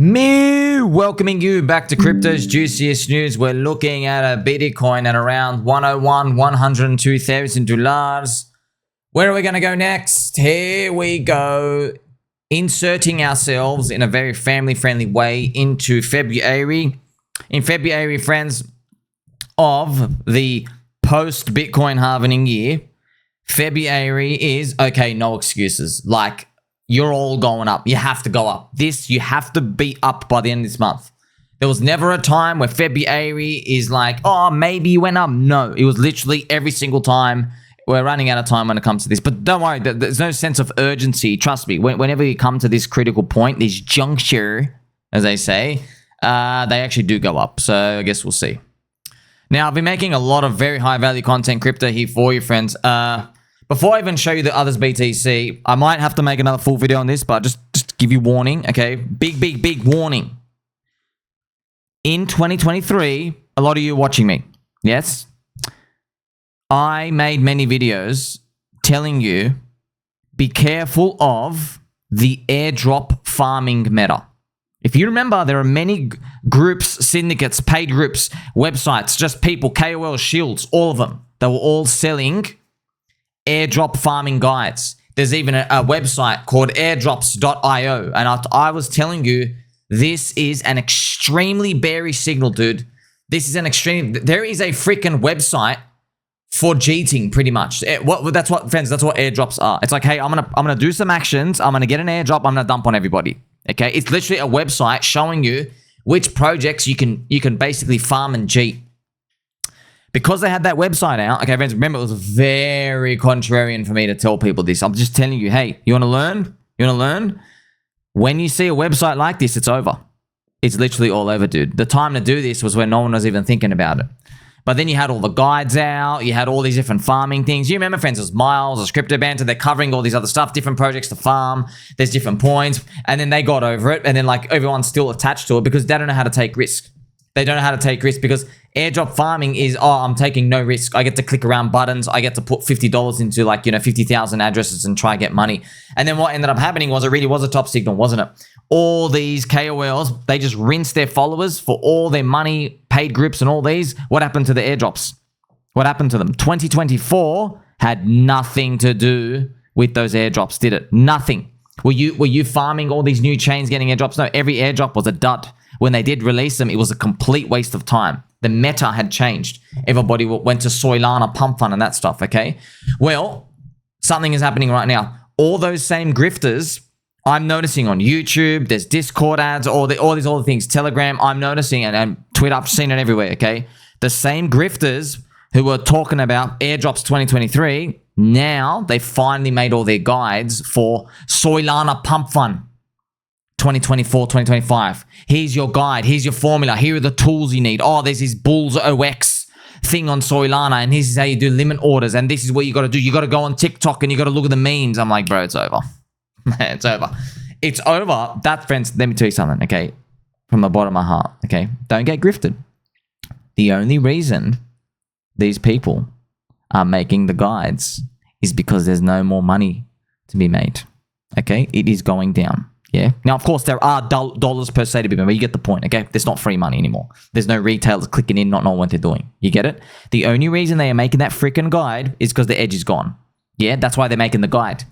Me welcoming you back to Crypto's Juiciest News. We're looking at a Bitcoin at around $102,000. Where are we going to go next? Here we go. Inserting ourselves in a very family-friendly way into February. In February, friends, of the post-Bitcoin halving year, February is, okay, no excuses. Like, you're all going up. You have to go up. You have to be up by the end of this month. There was never a time where February is like, oh, maybe you went up. No, it was literally every single time. We're running out of time when it comes to this. But don't worry, there's no sense of urgency. Trust me, whenever you come to this critical point, this juncture, as they say, they actually do go up. So I guess we'll see. Now, I've been making a lot of very high-value content crypto here for you, friends. Before I even show you the others BTC, I might have to make another full video on this, but just give you warning, okay? Big warning. In 2023, a lot of you are watching me, yes? I made many videos telling you, be careful of the airdrop farming meta. If you remember, there are many groups, syndicates, paid groups, websites, just people, KOL, shields, all of them. They were all selling airdrop farming guides. There's even a website called airdrops.io. And I was telling you, this is an extremely bearish signal, dude. This is an extreme. There is a freaking website for cheating, pretty much. That's what, friends, that's what airdrops are. It's like, hey, I'm gonna do some actions. I'm gonna get an airdrop. I'm gonna dump on everybody. Okay, it's literally a website showing you which projects you can basically farm and cheat. Because they had that website out, okay, friends, remember, it was very contrarian for me to tell people this. I'm just telling you, hey, you want to learn? You want to learn? When you see a website like this, it's over. It's literally all over, dude. The time to do this was when no one was even thinking about it. But then you had all the guides out. You had all these different farming things. You remember, friends, there's Miles, there's Crypto Banter. They're covering all these other stuff, different projects to farm. There's different points. And then they got over it. And then, like, everyone's still attached to it because they don't know how to take risk. They don't know how to take risk because airdrop farming is, oh, I'm taking no risk. I get to click around buttons. I get to put $50 into, like, 50,000 addresses and try get money. And then what ended up happening was it really was a top signal, wasn't it? All these KOLs, they just rinsed their followers for all their money, paid groups and all these. What happened to the airdrops? What happened to them? 2024 had nothing to do with those airdrops, did it? Nothing. Were you farming all these new chains getting airdrops? No, every airdrop was a dud. When they did release them, it was a complete waste of time. The meta had changed. Everybody went to Soylana, PumpFun, and that stuff, okay? Well, something is happening right now. All those same grifters, I'm noticing on YouTube, there's Discord ads, all these things, Telegram, I'm noticing, and Twitter, I've seen it everywhere, okay? The same grifters who were talking about airdrops 2023, now they finally made all their guides for Soylana PumpFun. 2024, 2025. Here's your guide. Here's your formula. Here are the tools you need. Oh, there's this Bulls OX thing on Soylana, and this is how you do limit orders, and this is what you got to do. You got to go on TikTok, and you got to look at the memes. I'm like, bro, it's over. It's over. It's over. That, friends, let me tell you something, okay? From the bottom of my heart, okay? Don't get grifted. The only reason these people are making the guides is because there's no more money to be made, okay? It is going down. Yeah. Now, of course, there are dollars per se to be made, but you get the point, okay? There's not free money anymore. There's no retailers clicking in, not knowing what they're doing. You get it? The only reason they are making that freaking guide is because the edge is gone. Yeah, that's why they're making the guide.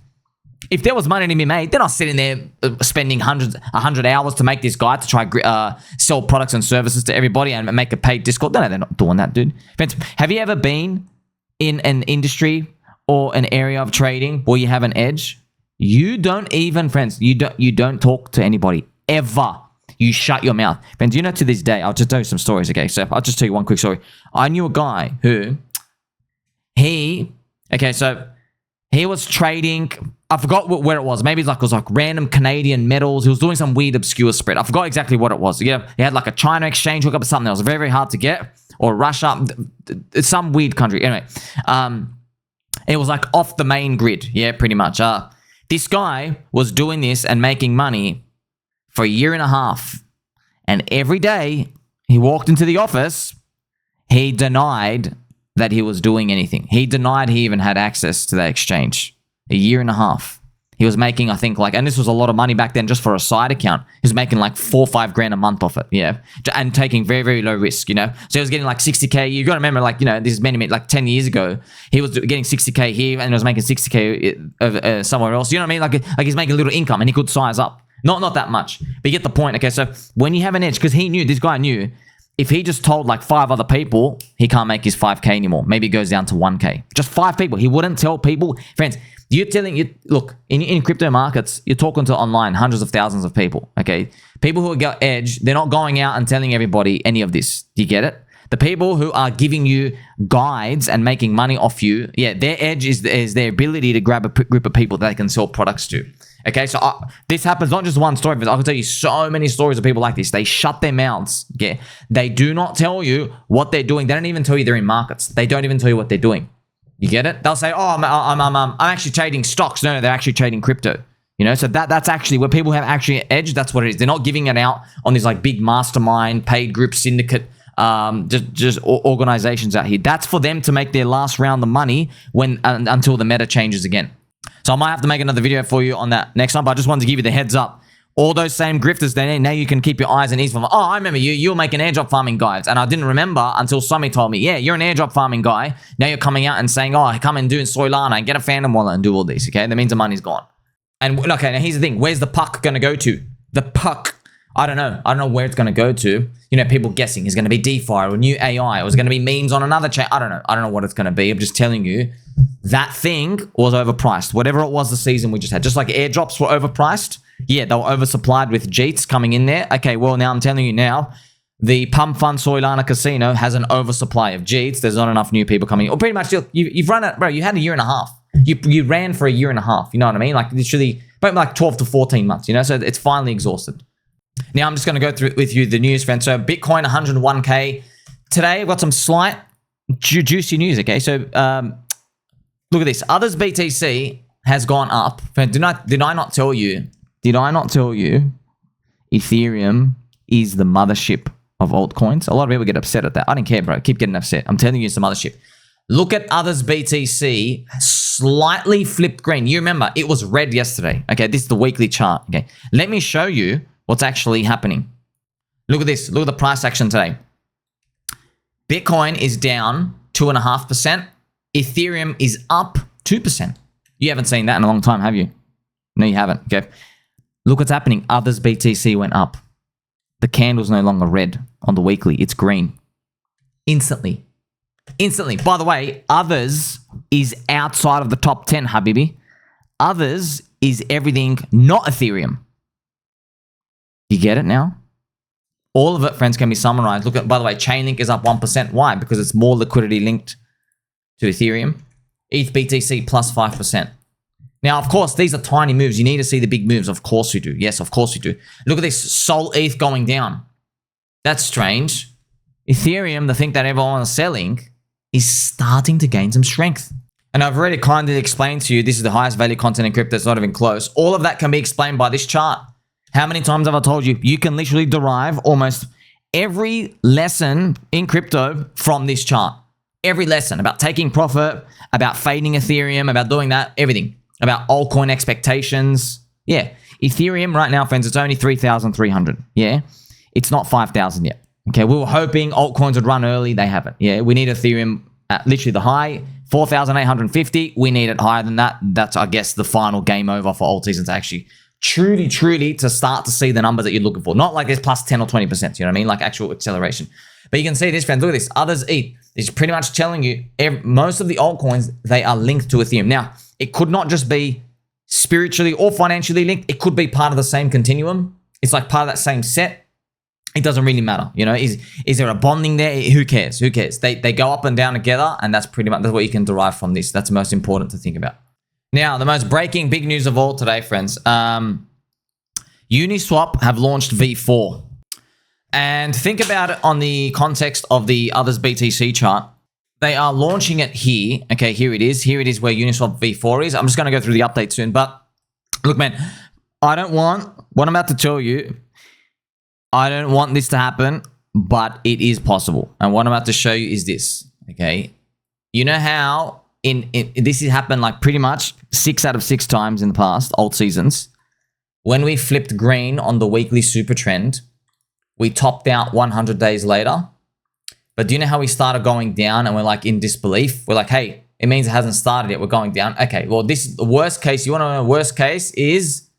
If there was money to be made, they're not sitting there spending 100 hours to make this guide to try sell products and services to everybody and make a paid Discord. No, they're not doing that, dude. Friends, have you ever been in an industry or an area of trading where you have an edge? You don't even, friends, you don't talk to anybody ever. You shut your mouth. Friends, you know, to this day, I'll just tell you some stories, okay? So I'll just tell you one quick story. I knew a guy who, he was trading, I forgot where it was. Maybe it was like random Canadian metals. He was doing some weird obscure spread. I forgot exactly what it was. Yeah, he had like a China exchange hookup or something that was very, very hard to get. Or Russia, it's some weird country. Anyway, it was like off the main grid. Yeah, pretty much. This guy was doing this and making money for a year and a half. And every day he walked into the office, he denied that he was doing anything. He denied he even had access to that exchange. A year and a half. He was making, I think, like, and this was a lot of money back then just for a side account. He was making like 4 or 5 grand a month off it, yeah, and taking very, very low risk, you know. So he was getting like 60K. You got to remember, like, you know, this is many, like 10 years ago. He was getting 60K here and he was making 60K somewhere else. You know what I mean? Like he's making a little income and he could size up. Not that much, but you get the point. Okay, so when you have an edge, because this guy knew, if he just told like 5 other people, he can't make his 5K anymore. Maybe it goes down to 1K. Just 5 people. He wouldn't tell people. Friends, look, in crypto markets, you're talking to online hundreds of thousands of people, okay? People who got edge, they're not going out and telling everybody any of this. Do you get it? The people who are giving you guides and making money off you, yeah, their edge is their ability to grab a group of people that they can sell products to. Okay, so this happens not just one story, but I can tell you so many stories of people like this. They shut their mouths. Okay, they do not tell you what they're doing. They don't even tell you they're in markets. They don't even tell you what they're doing. You get it? They'll say, "Oh, I'm actually trading stocks." No, they're actually trading crypto. You know, so that's actually where people have actually edge. That's what it is. They're not giving it out on these like big mastermind, paid group, syndicate, just organizations out here. That's for them to make their last round of money until the meta changes again. So I might have to make another video for you on that next time, but I just wanted to give you the heads up. All those same grifters, now you can keep your eyes and ears from, oh, I remember you were making airdrop farming guides. And I didn't remember until somebody told me, yeah, you're an airdrop farming guy. Now you're coming out and saying, oh, come and do Soylana and get a Phantom wallet and do all this, okay? That means the money's gone. And okay, now here's the thing. Where's the puck going to go to? The puck. I don't know. I don't know where it's going to go to. You know, people guessing. Is it going to be DeFi or new AI? Or is it going to be memes on another chain? I don't know. I don't know what it's going to be. I'm just telling you that thing was overpriced. Whatever it was the season we just had. Just like airdrops were overpriced. Yeah, they were oversupplied with Jeets coming in there. Okay, well, now I'm telling you now, the PumpFun Soylana Casino has an oversupply of Jeets. There's not enough new people coming in. Or pretty much, you've run it, bro. You had a year and a half. You ran for a year and a half. You know what I mean? Like literally, about like 12 to 14 months, you know? So it's finally exhausted. Now I'm just going to go through with you the news, friends. So Bitcoin 101K. Today I've got some slight juicy news, okay? So look at this. Others BTC has gone up. Did I not tell you? Did I not tell you Ethereum is the mothership of altcoins? A lot of people get upset at that. I don't care, bro. Keep getting upset. I'm telling you it's the mothership. Look at Others BTC, slightly flipped green. You remember, it was red yesterday. Okay, this is the weekly chart. Okay, let me show you what's actually happening. Look at this. Look at the price action today. Bitcoin is down 2.5%. Ethereum is up 2%. You haven't seen that in a long time, have you? No, you haven't. Okay. Look what's happening. Others BTC went up. The candle's no longer red on the weekly. It's green. Instantly. By the way, Others is outside of the top 10, Habibi. Others is everything not Ethereum. You get it now? All of it, friends, can be summarized. Look at, by the way, Chainlink is up 1%. Why? Because it's more liquidity linked to Ethereum. ETH BTC plus 5%. Now, of course, these are tiny moves. You need to see the big moves. Of course you do. Yes, of course you do. Look at this. Sol ETH going down. That's strange. Ethereum, the thing that everyone is selling, is starting to gain some strength. And I've already kindly explained to you, this is the highest value content in crypto. It's not even close. All of that can be explained by this chart. How many times have I told you? You can literally derive almost every lesson in crypto from this chart. Every lesson about taking profit, about fading Ethereum, about doing that, everything. About altcoin expectations. Yeah. Ethereum right now, friends, it's only 3,300. Yeah. It's not 5,000 yet. Okay. We were hoping altcoins would run early. They haven't. Yeah. We need Ethereum at literally the high, 4,850. We need it higher than that. That's, I guess, the final game over for Altseason to actually truly to start to see the numbers that you're looking for. Not like it's plus 10 or 20%. You know what I mean? Like actual acceleration. But you can see this, friends. Look at this. Others ETH. It's pretty much telling you most of the altcoins, they are linked to Ethereum. Now, it could not just be spiritually or financially linked. It could be part of the same continuum. It's like part of that same set. It doesn't really matter. You know, is there a bonding there? Who cares? Who cares? They go up and down together, and that's pretty much that's what you can derive from this. That's the most important to think about. Now, the most breaking big news of all today, friends. Uniswap have launched V4. And think about it on the context of the Others BTC chart. They are launching it here. Okay, here it is. Here it is where Uniswap V4 is. I'm just going to go through the update soon. But look, man, I don't want what I'm about to tell you. I don't want this to happen, but it is possible. And what I'm about to show you is this. Okay, you know how this has happened like pretty much 6 out of 6 times in the past, alt seasons. When we flipped green on the weekly super trend, we topped out 100 days later. But do you know how we started going down and we're like in disbelief? We're like, hey, it means it hasn't started yet. We're going down. Okay, well, this is the worst case. You want to know the worst case is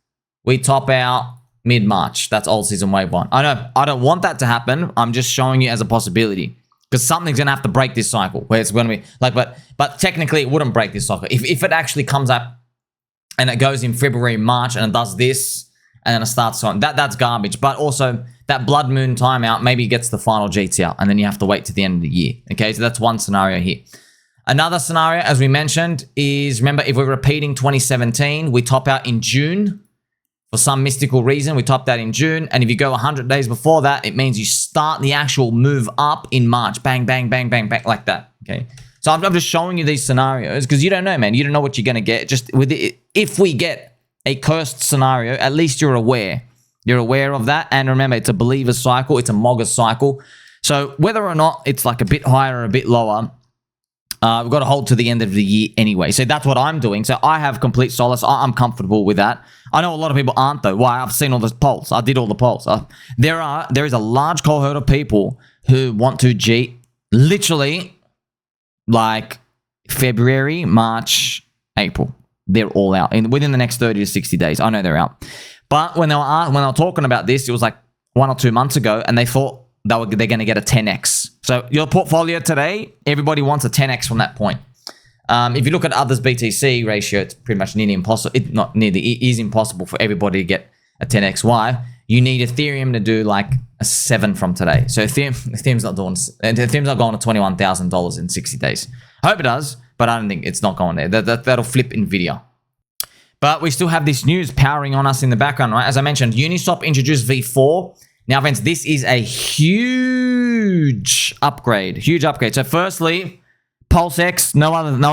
we top out mid-March. That's alt season wave 1. I know I don't want that to happen. I'm just showing you as a possibility. Because something's going to have to break this cycle. Where it's going to be like, but technically it wouldn't break this cycle. If it actually comes up and it goes in February, March, and it does this, and then it starts on, that's garbage. But also that blood moon timeout maybe gets the final GTR, and then you have to wait to the end of the year. Okay, so that's one scenario here. Another scenario, as we mentioned, is remember if we're repeating 2017, we top out in June. For some mystical reason, we topped out in June. And if you go 100 days before that, it means you start the actual move up in March. Bang, bang, bang, bang, bang, like that. Okay. So I'm just showing you these scenarios because you don't know, man. You don't know what you're going to get. Just with it, if we get a cursed scenario, at least you're aware. You're aware of that. And remember, it's a believer cycle. It's a mogger cycle. So whether or not it's like a bit higher or a bit lower, we've got to hold to the end of the year anyway. So that's what I'm doing. So I have complete solace. I'm comfortable with that. I know a lot of people aren't though. Why? I've seen all the polls. I did all the polls. There is a large cohort of people who want to cheat literally like February, March, April. They're all out within the next 30 to 60 days. I know they're out. But when they were talking about this, it was like 1 or 2 months ago, and they thought they're going to get a 10x. So your portfolio today, everybody wants a 10x from that point. If you look at others BTC ratio, it's pretty much nearly impossible. It is impossible for everybody to get a 10x. Why? You need Ethereum to do like a 7 from today. So Ethereum's not going to $21,000 in 60 days. I hope it does, but I don't think it's not going there. That'll flip Nvidia. But we still have this news powering on us in the background, right? As I mentioned, Uniswap introduced V4. Now, friends, this is a huge upgrade. Huge upgrade. So firstly, PulseX,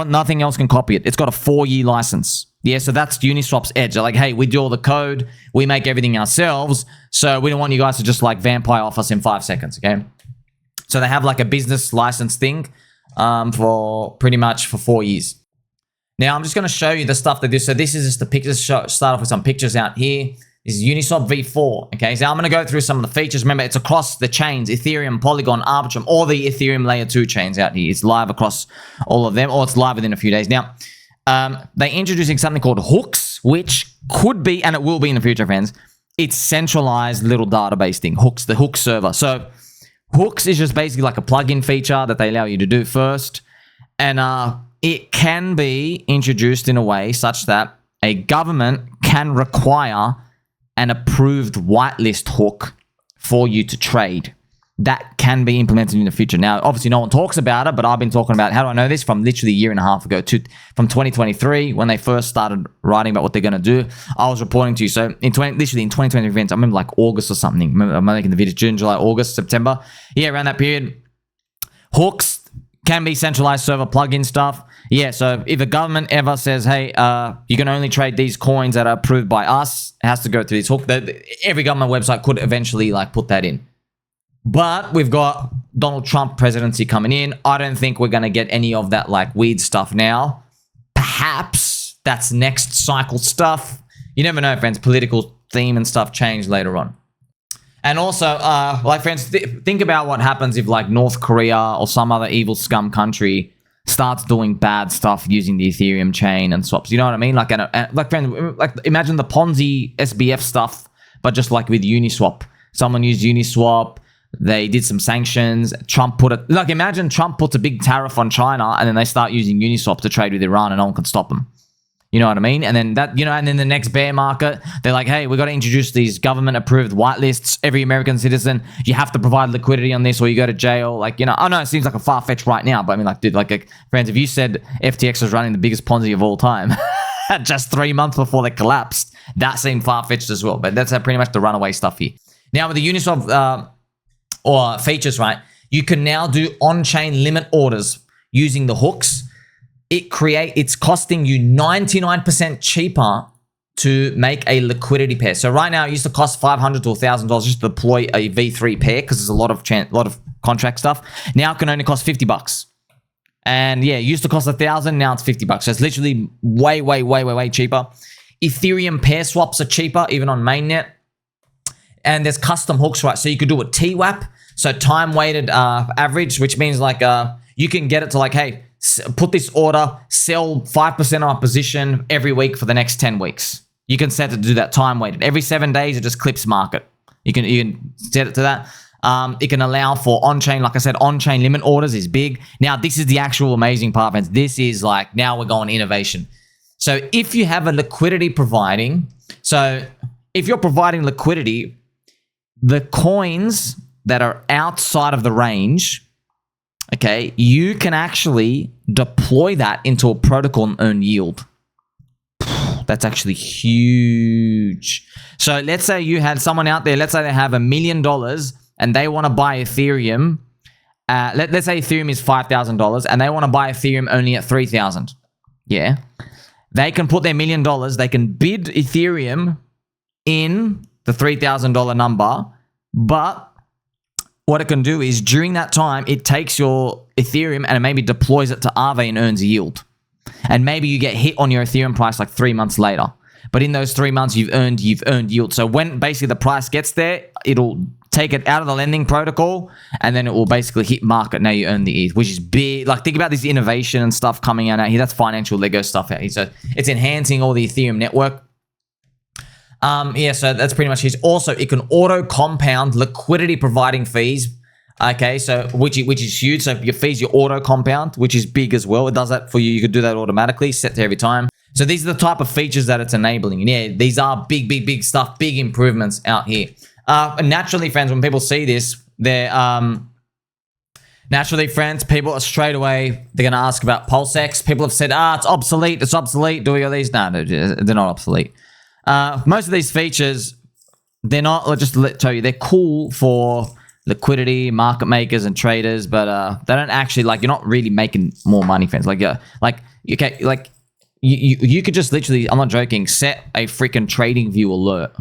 nothing else can copy it. It's got a 4-year license. Yeah, so that's Uniswap's edge. They're like, hey, we do all the code. We make everything ourselves. So we don't want you guys to just like vampire off us in 5 seconds, okay? So they have like a business license thing for pretty much for 4 years. Now, I'm just going to show you the stuff they do. So this is just the pictures. Start off with some pictures out here. This is Uniswap V4, okay? So I'm going to go through some of the features. Remember, it's across the chains, Ethereum, Polygon, Arbitrum, all the Ethereum layer 2 chains out here. It's live across all of them, or it's live within a few days. Now, they're introducing something called hooks, which could be, and it will be in the future, friends, it's centralized little database thing, hooks, the hook server. So hooks is just basically like a plugin feature that they allow you to do first. And it can be introduced in a way such that a government can require an approved whitelist hook for you to trade. That can be implemented in the future. Now, obviously, no one talks about it, but I've been talking about, how do I know this? From literally a year and a half ago, from 2023, when they first started writing about what they're going to do, I was reporting to you. So, literally in 2020 events, I remember like August or something. I'm making the video June, July, August, September. Yeah, around that period. Hooks can be centralized server plugin stuff. Yeah, so if a government ever says, hey, you can only trade these coins that are approved by us, it has to go through this hook. Every government website could eventually like put that in. But we've got Donald Trump presidency coming in. I don't think we're going to get any of that like weird stuff now. Perhaps that's next cycle stuff. You never know, friends. Political theme and stuff change later on. And also, like, friends, think about what happens if like North Korea or some other evil scum country starts doing bad stuff using the Ethereum chain and swaps. You know what I mean? Like, friends, like imagine the Ponzi SBF stuff, but just like with Uniswap. Someone used Uniswap. They did some sanctions. Trump put it, like, imagine Trump puts a big tariff on China and then they start using Uniswap to trade with Iran and no one can stop them. You know what I mean? And then that, you know, and then the next bear market, they're like, hey, we got to introduce these government approved whitelists. Every American citizen, you have to provide liquidity on this or you go to jail. Like, you know, I know it seems like a far-fetched right now, but I mean, like, dude, like, friends, if you said FTX was running the biggest Ponzi of all time just 3 months before they collapsed, that seemed far-fetched as well. But that's pretty much the runaway stuff here. Now with the Uniswap or features, right, you can now do on-chain limit orders using the hooks. It's costing you 99% cheaper to make a liquidity pair. So right now it used to cost $500 to $1,000 just to deploy a V3 pair because there's a lot of contract stuff. Now it can only cost $50. And yeah, it used to cost $1,000, now it's $50. So it's literally way cheaper. Ethereum pair swaps are cheaper, even on mainnet. And there's custom hooks, right? So you could do a TWAP, so time-weighted average, which means like you can get it to like, hey, put this order, sell 5% of our position every week for the next 10 weeks. You can set it to do that time-weighted. Every 7 days, it just clips market. You can set it to that. It can allow for on-chain, like I said, on-chain limit orders is big. Now, this is the actual amazing part, friends. This is like, now we're going innovation. So if you have a liquidity providing, so if you're providing liquidity, the coins that are outside of the range, okay, you can actually deploy that into a protocol and earn yield. That's actually huge. So let's say you had someone out there, let's say they have $1 million and they want to buy Ethereum. Let's say Ethereum is $5,000 and they want to buy Ethereum only at $3,000. Yeah. They can put their $1 million, they can bid Ethereum in the $3,000 number, but what it can do is during that time, it takes your Ethereum and it maybe deploys it to Aave and earns yield. And maybe you get hit on your Ethereum price like 3 months later. But in those 3 months, you've earned yield. So when basically the price gets there, it'll take it out of the lending protocol and then it will basically hit market. Now you earn the ETH, which is big. Like think about this innovation and stuff coming out here. That's financial Lego stuff out here. So it's enhancing all the Ethereum network. Yeah, so that's pretty much it. Also, it can auto compound liquidity providing fees. Okay, so which is huge. So your fees, your auto compound, which is big as well. It does that for you. You could do that automatically, set to every time. So these are the type of features that it's enabling. And yeah, these are big stuff, big improvements out here. And naturally, friends, when people see this, they're naturally, friends, people are straight away, they're gonna ask about PulseX. People have said, it's obsolete, doing all these. No, they're not obsolete. Most of these features, they're not, let's just tell you, they're cool for liquidity, market makers and traders, but they don't actually, like, you're not really making more money, friends. Like, you could just literally, I'm not joking, set a freaking trading view alert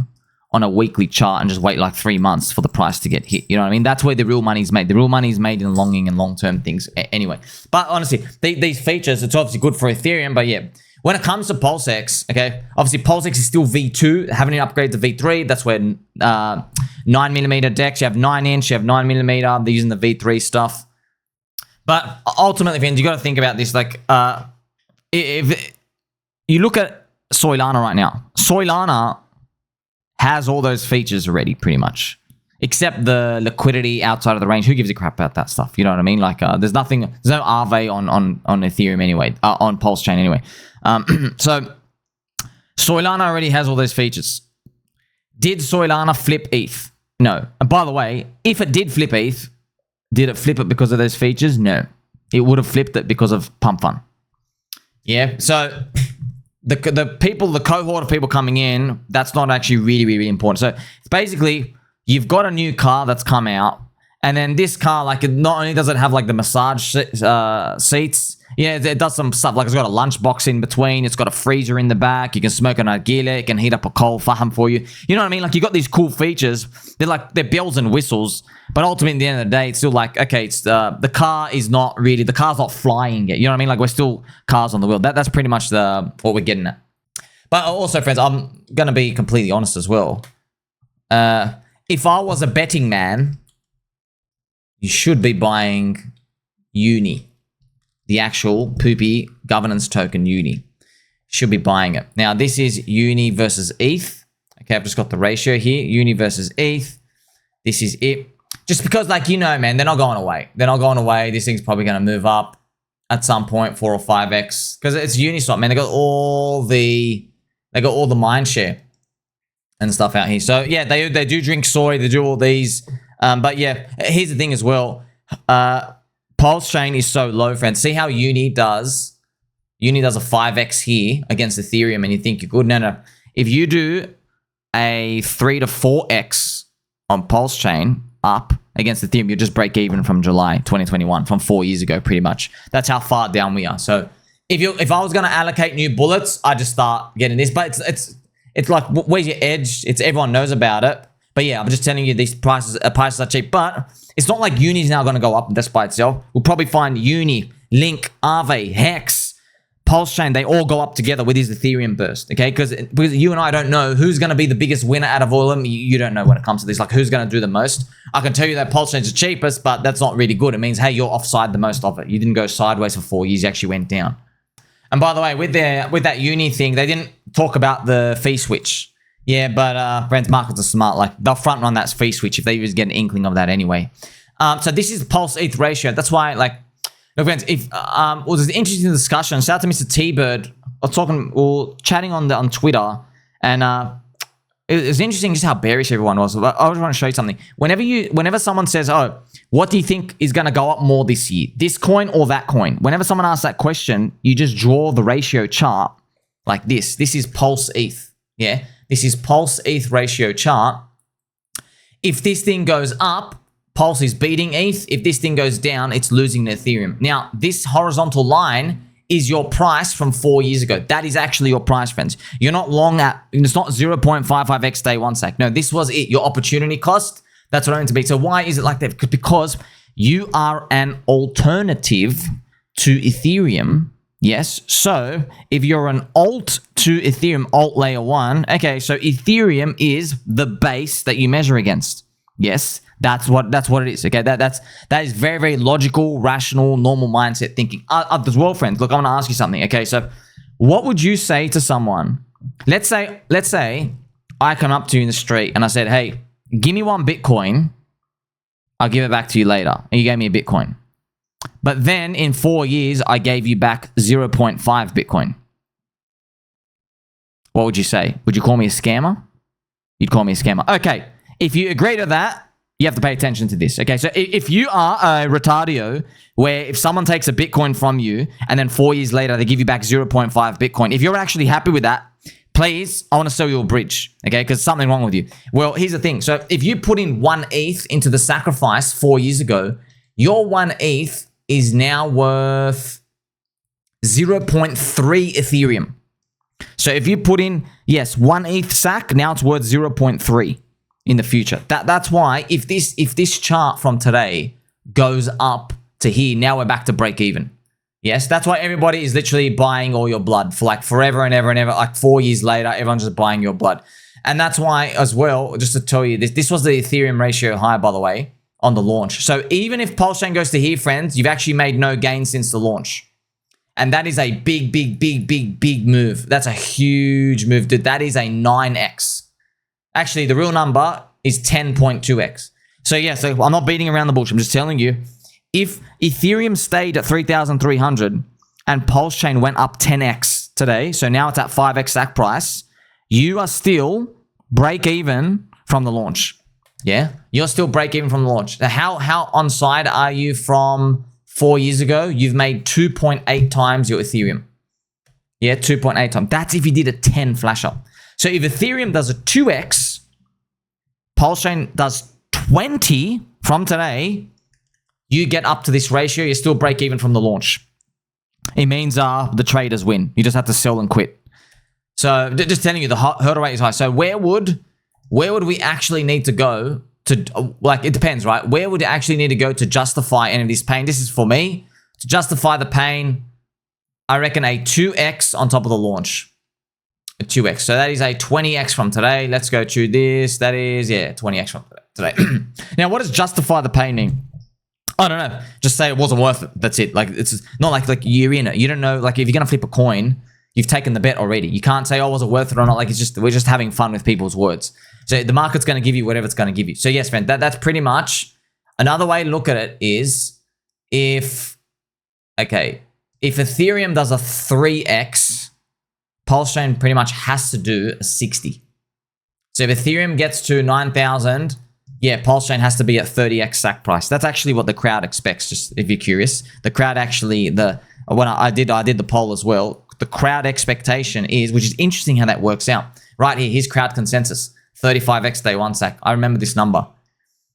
on a weekly chart and just wait like 3 months for the price to get hit. You know what I mean? That's where the real money's made. The real money is made in longing and long-term things anyway. But honestly, these features, it's obviously good for Ethereum, but yeah, when it comes to PulseX, okay, obviously PulseX is still V2, haven't even upgraded to V3. That's where 9mm decks, you have 9-inch, you have 9mm, they're using the V3 stuff. But ultimately, friends, you got to think about this. Like, if you look at Soylana right now, Soylana has all those features already, pretty much, except the liquidity outside of the range. Who gives a crap about that stuff? You know what I mean? Like, there's no Aave on Ethereum anyway, on PulseChain anyway. So Soylana already has all those features. Did Soylana flip ETH? No. And by the way, if it did flip ETH, did it flip it because of those features? No. It would have flipped it because of PumpFun. Yeah. So the people, the cohort of people coming in, that's not actually really important. So it's basically, you've got a new car that's come out, and then this car, like, it not only does it have like the massage seats, yeah, it does some stuff, like it's got a lunchbox in between, it's got a freezer in the back, you can smoke an nargile, it can heat up a coal faham for you. You know what I mean? Like, you got these cool features. They're bells and whistles, but ultimately at the end of the day, it's still like, okay, it's the car is not really, the car's not flying yet. You know what I mean? Like, we're still cars on the wheel. That's pretty much what we're getting at. But also, friends, I'm gonna be completely honest as well. If I was a betting man, you should be buying Uni. The actual poopy governance token Uni. Should be buying it. Now, this is Uni versus ETH. Okay, I've just got the ratio here. Uni versus ETH. This is it. Just because, like, you know, man, they're not going away. They're not going away. This thing's probably going to move up at some point, 4 or 5x. Because it's Uniswap, man. They got all the mind share and stuff out here. So, yeah, they do drink soy. They do all these. But, yeah, here's the thing as well. PulseChain is so low, friends. See how Uni does? Uni does a 5x here against Ethereum, and you think you're good. No. If you do a 3 to 4x on PulseChain up against Ethereum, you'll just break even from July 2021, from 4 years ago, pretty much. That's how far down we are. So if I was going to allocate new bullets, I'd just start getting this. But it's like, where's your edge? Everyone knows about it. But yeah, I'm just telling you, these prices are cheap. But it's not like Uni's now going to go up just by itself. We'll probably find Uni Link, Aave, Hex, PulseChain, they all go up together with his Ethereum burst, okay? Because you and I don't know who's going to be the biggest winner out of all of them. You don't know when it comes to this, like who's going to do the most. I can tell you that PulseChain's the cheapest, but that's not really good. It means, hey, you're offside the most of it. You didn't go sideways for 4 years, you actually went down. And by the way, with that uni thing, they didn't talk about the fee switch. Yeah, but friends, markets are smart. Like, they'll front run that fee switch if they just get an inkling of that anyway. So this is the Pulse ETH ratio. That's why, like, look, friends, if well, there's an interesting discussion. Shout out to Mr. T-Bird. We're chatting on Twitter, and it was interesting just how bearish everyone was. I just want to show you something. Whenever someone says, "Oh, what do you think is going to go up more this year? This coin or that coin?" Whenever someone asks that question, you just draw the ratio chart like this. This is Pulse ETH. Yeah, this is Pulse ETH ratio chart. If this thing goes up, Pulse is beating ETH. If this thing goes down, it's losing to Ethereum. Now, this horizontal line is your price from 4 years ago. That is actually your price, friends. You're not long at, it's not 0.55x day one Sac. No, this was it. Your opportunity cost, that's what I meant to be. So why is it like that? Because you are an alternative to Ethereum. Yes. So if you're an alt to Ethereum, alt layer 1, okay, so Ethereum is the base that you measure against. Yes. That's what it is. Okay, that is very, very logical, rational, normal mindset thinking. As well, friends, look, I'm gonna ask you something. Okay, so what would you say to someone? Let's say I come up to you in the street and I said, "Hey, give me 1 Bitcoin. I'll give it back to you later." And you gave me a Bitcoin. But then in 4 years, I gave you back 0.5 Bitcoin. What would you say? Would you call me a scammer? You'd call me a scammer. Okay, if you agree to that, you have to pay attention to this. Okay, so if you are a retardio, where if someone takes a Bitcoin from you and then 4 years later they give you back 0.5 Bitcoin, if you're actually happy with that, please, I want to sell you a bridge, okay, because something wrong with you. Well, here's the thing. So if you put in 1 ETH into the sacrifice 4 years ago, your 1 ETH is now worth 0.3 Ethereum. So if you put in, yes, 1 ETH Sac, now it's worth 0.3. in the future. That's why if this chart from today goes up to here, now we're back to break even. Yes, that's why everybody is literally buying all your blood for like forever and ever and ever. Like 4 years later, everyone's just buying your blood. And that's why as well, just to tell you, this was the Ethereum ratio high, by the way, on the launch. So even if PulseChain goes to here, friends, you've actually made no gain since the launch. And that is a big, big, big, big, big move. That's a huge move, dude. That is a 9x. Actually, the real number is 10.2x. So yeah, so I'm not beating around the bush. I'm just telling you, if Ethereum stayed at 3,300 and PulseChain went up 10x today, so now it's at 5x Sac Price, you are still break even from the launch. Yeah, you're still break even from the launch. How on side are you from 4 years ago? You've made 2.8 times your Ethereum. Yeah, 2.8 times. That's if you did a 10 flash up. So if Ethereum does a 2x, PulseChain does 20 from today, you get up to this ratio, you still break even from the launch. It means the traders win. You just have to sell and quit. So just telling you, the hurdle rate is high. So where would we actually need to go to, like, it depends, right? Where would it actually need to go to justify any of this pain? This is for me. To justify the pain, I reckon a 2x on top of the launch. A 2x. So that is a 20x from today. Let's go to this. That is, yeah, 20x from today. Now, what does justify the pain mean? I don't know. Just say it wasn't worth it. That's it. Like, it's not like you're in it. You don't know, like, if you're going to flip a coin, you've taken the bet already. You can't say, oh, was it worth it or not? Like, it's just, we're just having fun with people's words. So the market's going to give you whatever it's going to give you. So yes, friend, that's pretty much, another way to look at it is if Ethereum does a 3x, PulseChain pretty much has to do a 60. So if Ethereum gets to 9,000, yeah, PulseChain has to be at 30x Sac Price. That's actually what the crowd expects, just if you're curious. The crowd actually, when I did the poll as well, the crowd expectation is, which is interesting how that works out. Right here, here's crowd consensus, 35x day one Sac. I remember this number.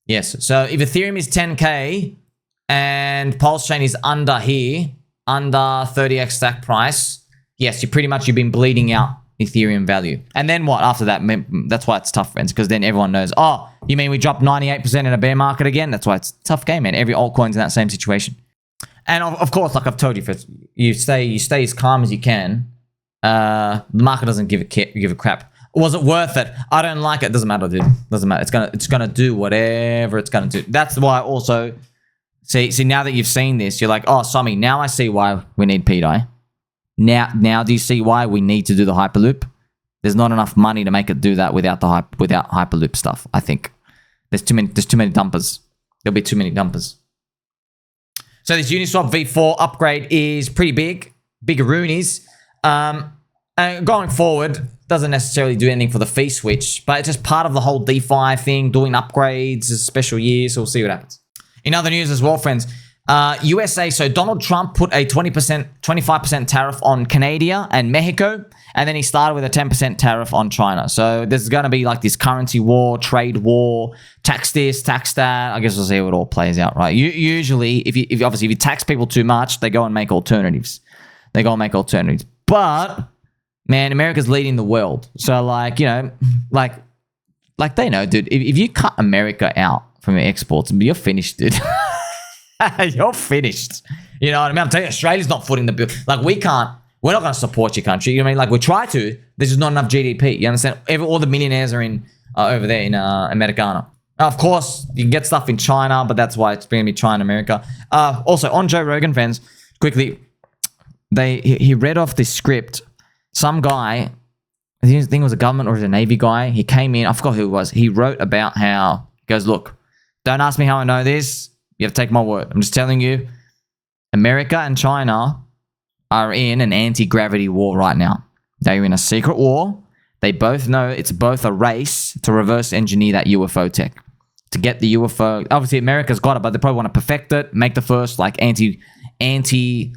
Yes, so if Ethereum is 10K and PulseChain is under here, under 30x Sac Price, yes, you've been bleeding out Ethereum value. And then what after that? That's why it's tough, friends, because then everyone knows, oh, you mean we dropped 98% in a bear market again? That's why it's a tough game, man. Every altcoin's in that same situation. And of course, like I've told you, if you stay as calm as you can, the market doesn't give a crap. Was it worth it? I don't like it. Doesn't matter, dude. Doesn't matter. It's gonna do whatever it's gonna do. That's why also see now that you've seen this, you're like, oh, Sammy, now I see why we need pDAI. Now do you see why we need to do the Hyperloop? There's not enough money to make it do that without Hyperloop stuff. I think there's too many dumpers. There'll be too many dumpers. So this Uniswap V4 upgrade is pretty big. Biggeroonies. And going forward, doesn't necessarily do anything for the fee switch, but it's just part of the whole DeFi thing, doing upgrades, special years, so we'll see what happens. In other news as well, friends, USA, so Donald Trump put a 25% tariff on Canada and Mexico, and then he started with a 10% tariff on China. So there's going to be like this currency war, trade war, tax this, tax that. I guess we'll see how it all plays out, right? Usually, if you tax people too much, they go and make alternatives. But man, America's leading the world. So like, you know, like they know, dude, if you cut America out from your exports, you're finished, dude. You're finished. You know what I mean? I'm telling you, Australia's not footing the bill. Like we're not going to support your country. You know what I mean? Like we try to, there's just not enough GDP. You understand? All the millionaires are in over there in Americana. Now, of course, you can get stuff in China, but that's why it's going to be China, America. Also, on Joe Rogan, fans, quickly, he read off this script. Some guy, I think it was a government or a Navy guy, he came in, I forgot who it was. He wrote about how, he goes, look, don't ask me how I know this. You have to take my word. I'm just telling you, America and China are in an anti-gravity war right now. They're in a secret war. They both know it's both a race to reverse engineer that UFO tech. To get the UFO, obviously America's got it, but they probably want to perfect it, make the first like anti-gravity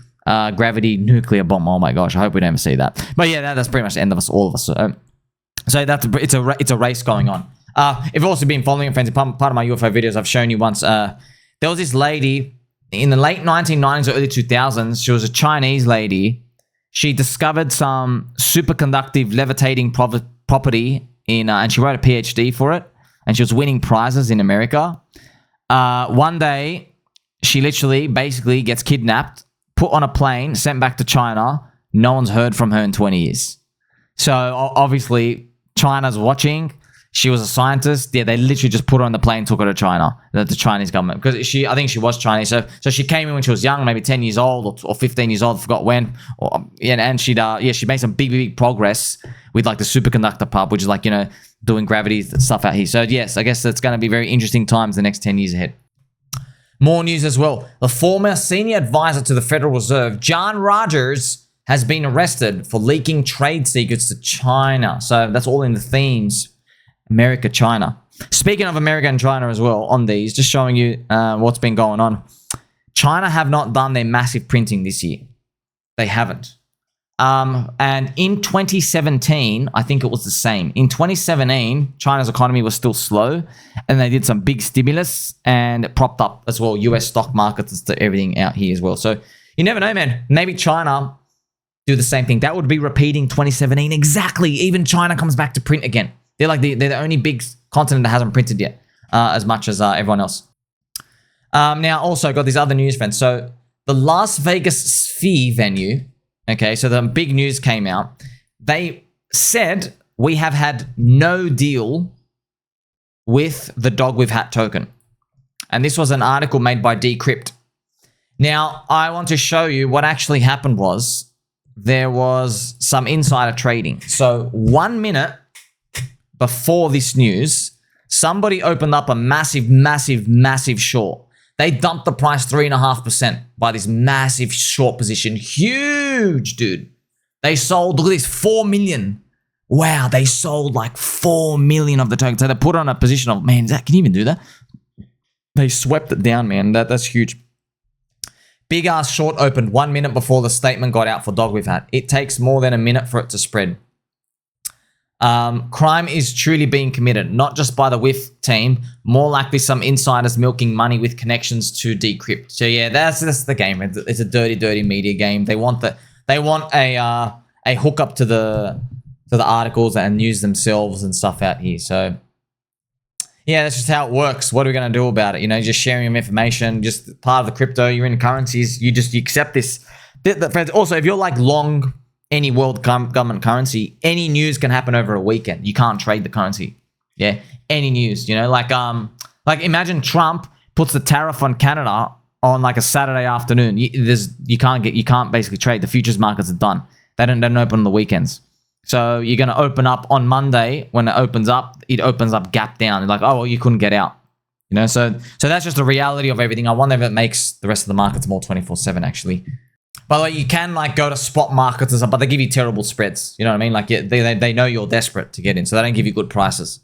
nuclear bomb. Oh my gosh, I hope we don't ever see that. But yeah, that's pretty much the end of us, all of us. So it's a race going on. If you've also been following, friends, part of my UFO videos, I've shown you once. There was this lady in the late 1990s or early 2000s. She was a Chinese lady. She discovered some superconductive levitating property and she wrote a PhD for it. And she was winning prizes in America. One day, she literally basically gets kidnapped, put on a plane, sent back to China. No one's heard from her in 20 years. So obviously, China's watching. She was a scientist. Yeah, they literally just put her on the plane, took her to China, the Chinese government. Because I think she was Chinese. So she came in when she was young, maybe 10 years old or 15 years old, forgot when. And she made some big progress with like the superconductor part, which is like, you know, doing gravity stuff out here. So yes, I guess it's going to be very interesting times the next 10 years ahead. More news as well. The former senior advisor to the Federal Reserve, John Rogers, has been arrested for leaking trade secrets to China. So that's all in the themes. America, China. Speaking of America and China as well, on these, just showing you what's been going on. China have not done their massive printing this year. They haven't. And in 2017, I think it was the same. In 2017, China's economy was still slow, and they did some big stimulus, and it propped up as well US stock markets and everything out here as well. So you never know, man. Maybe China do the same thing. That would be repeating 2017 exactly. Even China comes back to print again. They're like they're the only big continent that hasn't printed yet as much as everyone else. Now, also got these other news, friends. So the Las Vegas Sphere venue, okay, so the big news came out. They said we have had no deal with the DogWifHat token. And this was an article made by Decrypt. Now, I want to show you what actually happened was there was some insider trading. So 1 minute before this news, somebody opened up a massive short. They dumped the price 3.5% by this massive short position. Huge, dude. They sold, look at this, 4 million. Wow, they sold like 4 million of the token. So they put on a position of, man, Zach, can you even do that? They swept it down, man. That's huge. Big ass short opened 1 minute before the statement got out for DogWifHat. It takes more than a minute for it to spread. Crime is truly being committed, not just by the WIF team, more likely some insiders milking money with connections to Decrypt. So yeah, that's the game. It's a dirty media game. They want a hookup to the articles and news themselves and stuff out here. So yeah, that's just how it works. What are we going to do about it? You know, just sharing your information, just part of the crypto. You're in currencies. You accept this. Friends, also, if you're like long any world government currency, any news can happen over a weekend. You can't trade the currency. Yeah, any news. You know, like imagine Trump puts the tariff on Canada on like a Saturday afternoon. You can't basically trade. The futures markets are done. They don't open on the weekends. So you're going to open up on Monday. When it opens up gap down. Like, oh, well, you couldn't get out. You know, so that's just the reality of everything. I wonder if it makes the rest of the markets more 24/7 actually. By the way, you can like go to spot markets and stuff, but they give you terrible spreads. You know what I mean? Like they know you're desperate to get in, so they don't give you good prices.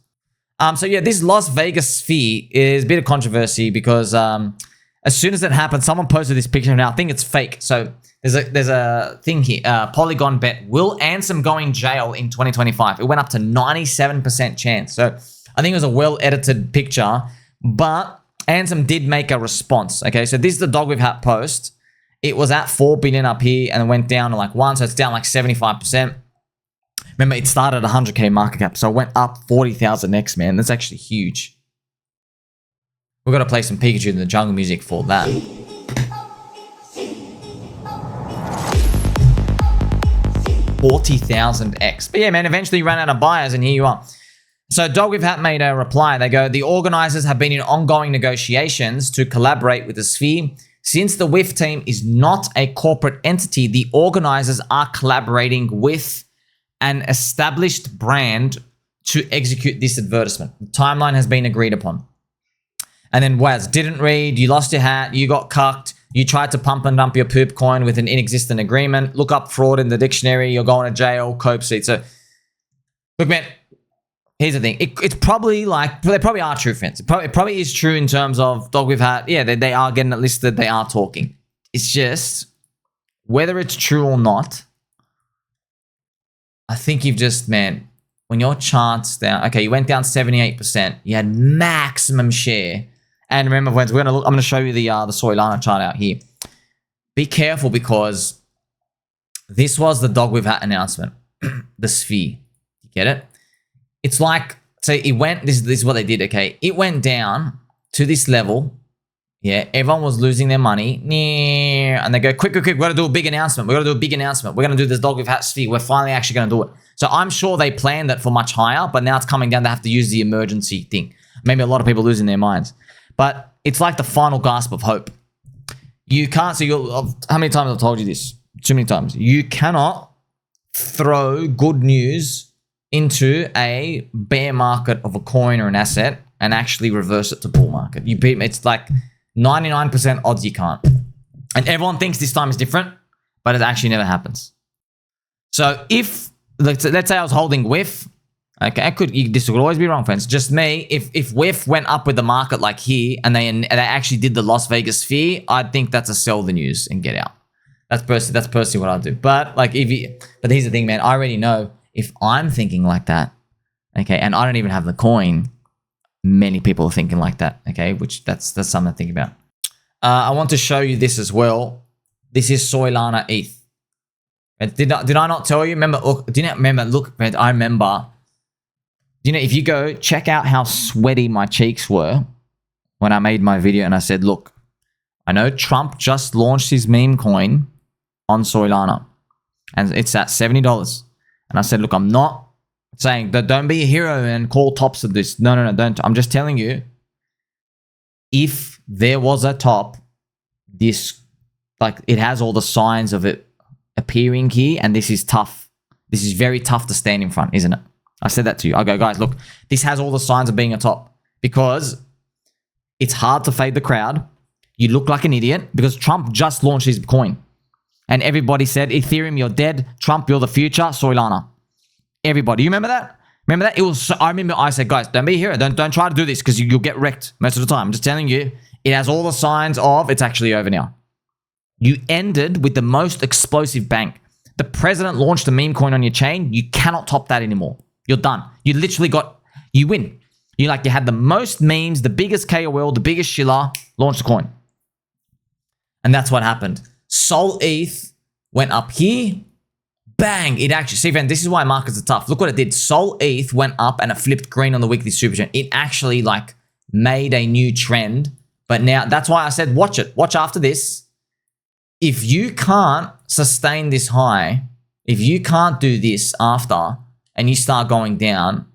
So yeah, this Las Vegas fee is a bit of controversy because as soon as it happened, someone posted this picture and I think it's fake. So there's a thing here. Polygon bet, will Ansem go in jail in 2025? It went up to 97% chance. So I think it was a well-edited picture, but Ansem did make a response. Okay, so this is the DogWifHat post. It was at 4 billion up here and it went down to like 1, so it's down like 75%. Remember, it started at 100K market cap, so it went up 40,000x, man. That's actually huge. We've got to play some Pikachu in the jungle music for that. $40,000x. But yeah, man, eventually you ran out of buyers and here you are. So DogWifHat made a reply. They go, the organizers have been in ongoing negotiations to collaborate with the Sphere. Since the WIF team is not a corporate entity, the organizers are collaborating with an established brand to execute this advertisement. The timeline has been agreed upon. And then Waz, didn't read, you lost your hat, you got cucked, you tried to pump and dump your poop coin with an inexistent agreement, look up fraud in the dictionary, you're going to jail, cope seat. So, look, man, here's the thing. It's probably like, they probably are true, friends. It probably is true in terms of DogWifHat. Yeah, they are getting it listed, they are talking. It's just, whether it's true or not, I think you've just, man, when your chart's down, okay, you went down 78%, you had maximum share. And remember, friends, I'm going to show you the Soylana chart out here. Be careful because this was the DogWifHat announcement, the Sphere. You get it? It's like, so it went, this is what they did, okay? It went down to this level. Yeah, everyone was losing their money. And they go, quick, we got to do a big announcement. We got to do a big announcement. We're going to do this DogWifHat Sphere. We're finally actually going to do it. So I'm sure they planned that for much higher, but now it's coming down. They have to use the emergency thing. Maybe a lot of people losing their minds. But it's like the final gasp of hope. You can't, so how many times I've told you this? Too many times. You cannot throw good news into a bear market of a coin or an asset and actually reverse it to bull market. It's like 99% odds you can't. And everyone thinks this time is different, but it actually never happens. So if, let's say I was holding WIF, okay, this could always be wrong, friends. Just me, if WIF went up with the market like here and they actually did the Las Vegas Sphere, I'd think that's a sell the news and get out. That's personally what I'd do. But like but here's the thing, man. I already know if I'm thinking like that, okay, and I don't even have the coin, many people are thinking like that, okay, which that's something to think about. I want to show you this as well. This is Soylana ETH. Did I not tell you? Remember, look, I remember. You know, if you go check out how sweaty my cheeks were when I made my video and I said, look, I know Trump just launched his meme coin on Soylana and it's at $70. And I said, look, I'm not saying that don't be a hero and call tops of this. No, don't. I'm just telling you, if there was a top, this, like, it has all the signs of it appearing here, and this is tough. This is very tough to stand in front, isn't it? I said that to you. I go, guys, look, this has all the signs of being a top because it's hard to fade the crowd. You look like an idiot because Trump just launched his coin. And everybody said, Ethereum, you're dead. Trump, you're the future. Soylana. Everybody. You remember that? Remember that? It was. I remember I said, guys, don't be a hero. Don't try to do this because you'll get wrecked most of the time. I'm just telling you, it has all the signs of it's actually over now. You ended with the most explosive bang. The president launched a meme coin on your chain. You cannot top that anymore. You're done. You literally you win. You had the most memes, the biggest KOL, the biggest shiller, launched a coin. And that's what happened. Sol ETH went up here, bang, it actually, see friend, this is why markets are tough. Look what it did. Sol ETH went up and it flipped green on the weekly super trend. It actually like made a new trend. But now, that's why I said watch it. Watch after this. If you can't sustain this high, if you can't do this after and you start going down,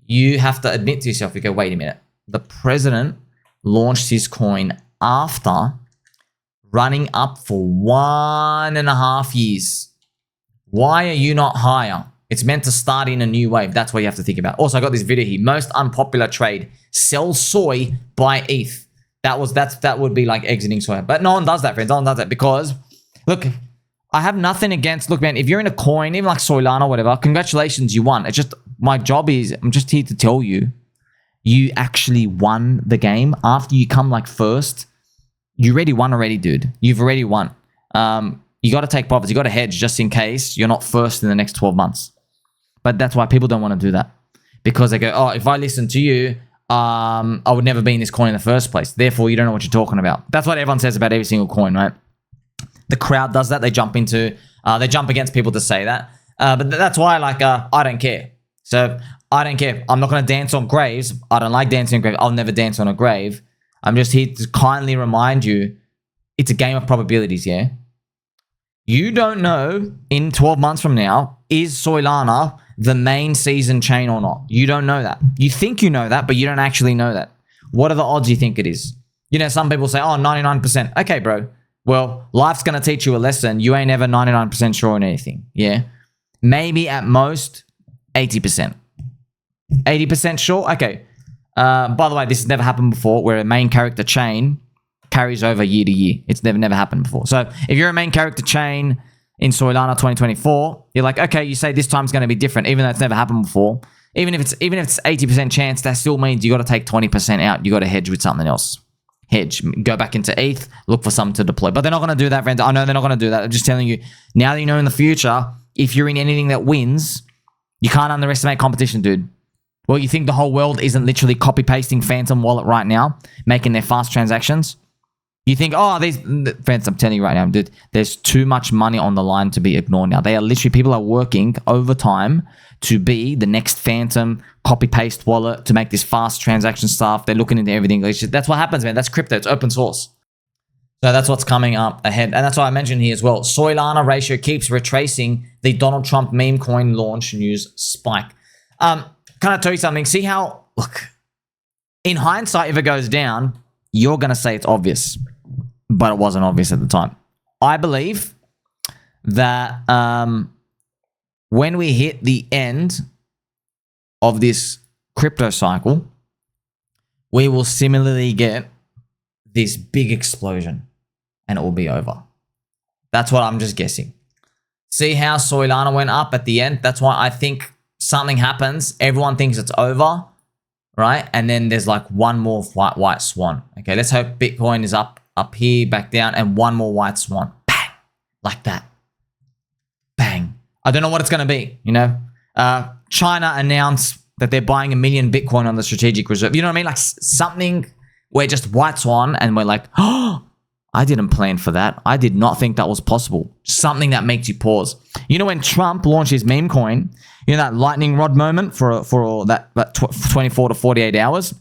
you have to admit to yourself, you go, wait a minute. The president launched his coin after running up for 1.5 years. Why are you not higher? It's meant to start in a new wave. That's what you have to think about. Also, I got this video here. Most unpopular trade. Sell soy, buy ETH. That would be like exiting soy. But no one does that, friends. No one does that because, look, I have nothing against, look, man, if you're in a coin, even like Soylana or whatever, congratulations, you won. It's just, my job is, I'm just here to tell you, you actually won the game. After you come like first, you already won already, dude. You've already won. You got to take profits. You got to hedge just in case you're not first in the next 12 months. But that's why people don't want to do that. Because they go, oh, if I listen to you, I would never be in this coin in the first place. Therefore, you don't know what you're talking about. That's what everyone says about every single coin, right? The crowd does that. They jump against people to say that. But that's why, like, I don't care. So I don't care. I'm not going to dance on graves. I don't like dancing on graves. I'll never dance on a grave. I'm just here to kindly remind you, it's a game of probabilities, yeah? You don't know in 12 months from now, is Soylana the main season chain or not? You don't know that. You think you know that, but you don't actually know that. What are the odds you think it is? You know, some people say, oh, 99%. Okay, bro. Well, life's going to teach you a lesson. You ain't ever 99% sure on anything, yeah? Maybe at most 80%. 80% sure? Okay. By the way, this has never happened before where a main character chain carries over year to year. It's never happened before. So if you're a main character chain in Soylana 2024, you're like, okay, you say this time's going to be different, even though it's never happened before. Even if it's 80% chance, that still means you got to take 20% out. You got to hedge with something else. Hedge, go back into ETH, look for something to deploy. But they're not going to do that, friends. I know they're not going to do that. I'm just telling you, now that you know in the future, if you're in anything that wins, you can't underestimate competition, dude. Well, you think the whole world isn't literally copy-pasting Phantom Wallet right now, making their fast transactions? You think, oh, these friends, I'm telling you right now, dude, there's too much money on the line to be ignored now. They are literally, people are working overtime to be the next Phantom copy-paste wallet to make this fast transaction stuff. They're looking into everything. That's what happens, man. That's crypto. It's open source. So that's what's coming up ahead. And that's what I mentioned here as well. Soylana ratio keeps retracing the Donald Trump meme coin launch news spike. Can I tell you something? See how, look, in hindsight, if it goes down, you're going to say it's obvious, but it wasn't obvious at the time. I believe that when we hit the end of this crypto cycle, we will similarly get this big explosion and it will be over. That's what I'm just guessing. See how Soylana went up at the end? That's why I think something happens. Everyone thinks it's over, right? And then there's like one more white swan. Okay, let's hope Bitcoin is up here, back down, and one more white swan. Bang! Like that. Bang. I don't know what it's going to be, you know? China announced that they're buying 1 million Bitcoin on the strategic reserve. You know what I mean? Like something where just white swan and we're like, oh, I didn't plan for that. I did not think that was possible. Something that makes you pause. You know when Trump launched his meme coin, you know that lightning rod moment for that 24 to 48 hours?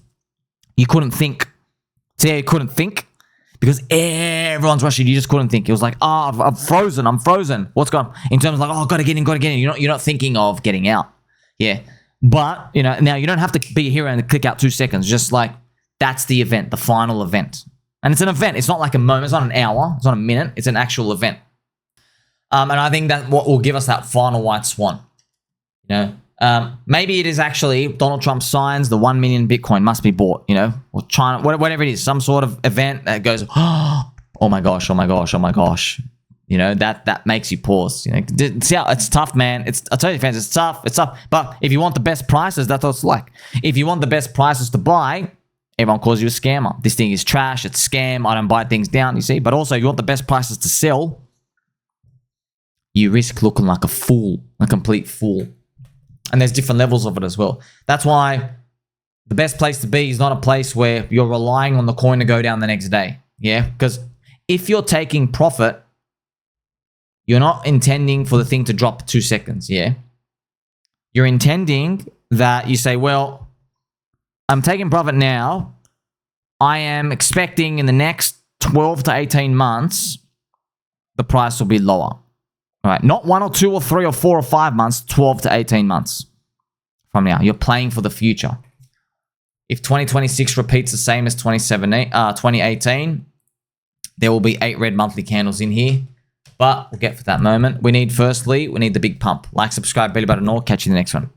You couldn't think. See how you couldn't think? Because everyone's rushing. You just couldn't think. It was like, oh, I'm frozen. I'm frozen. What's going on? In terms of like, oh, got to get in. You're not thinking of getting out. Yeah. But, you know, now you don't have to be a hero and click out 2 seconds. Just like, that's the event, the final event. And it's an event. It's not like a moment. It's not an hour. It's not a minute. It's an actual event. And I think that what will give us that final white swan. You know, maybe it is actually Donald Trump signs the 1 million Bitcoin must be bought, you know, or China, whatever it is, some sort of event that goes, oh my gosh, oh my gosh, oh my gosh. You know, that makes you pause. You know, see how it's tough, man. I tell you, fans, it's tough. But if you want the best prices, that's what it's like. If you want the best prices to buy, everyone calls you a scammer. This thing is trash. It's scam. I don't buy things down, you see. But also, if you want the best prices to sell, you risk looking like a fool, a complete fool. And there's different levels of it as well. That's why the best place to be is not a place where you're relying on the coin to go down the next day. Yeah, because if you're taking profit You're not intending for the thing to drop 2 seconds, yeah? You're intending that you say, well, I'm taking profit now. I am expecting in the next 12 to 18 months, the price will be lower. All right, not 1 or 2 or 3 or 4 or 5 months, 12 to 18 months from now. You're playing for the future. If 2026 repeats the same as 2018, there will be 8 red monthly candles in here. But we'll get for that moment. Firstly, we need the big pump. Like, subscribe, belly button, all. Catch you in the next one.